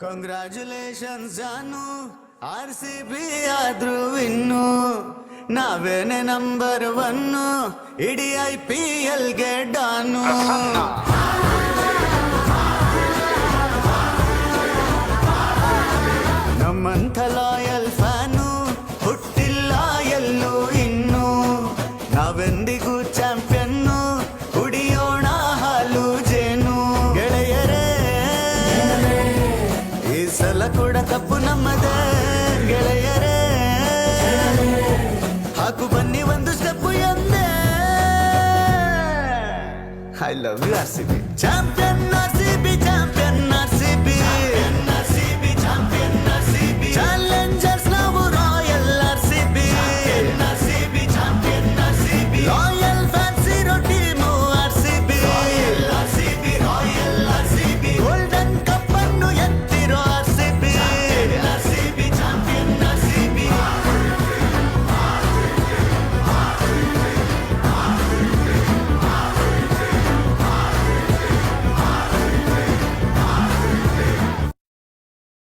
Congratulations ಜಾನು RCB ಆದ್ರೂ ಇನ್ನು ನಾವೇನೆ number 1 ಇಡೀ IPL ಗೆ ಡಾನು. ನಮ್ಮಂಥ ಲಾಯಲ್ ಫ್ಯಾನು ಹುಟ್ಟಿಲ್ಲ ಎಲ್ಲೂ ಇನ್ನು. ನಾವೆಂದಿಗೂ ಚಾಂಪಿಯನ್ನು ಕುಡಿಯೋಣ ಹಾಲು ಜೇನು. ಗೆಳೆಯರೇ ಈ ಸಲ ಕೂಡ ಕಪ್ಪು ನಮ್ಮದೇ. ಗೆಳೆಯರೇ ಹಾಕು ಬನ್ನಿ ಒಂದು ಸ್ಟೆಪ್ಪು ಎಂದೇ. I love you RCB champion.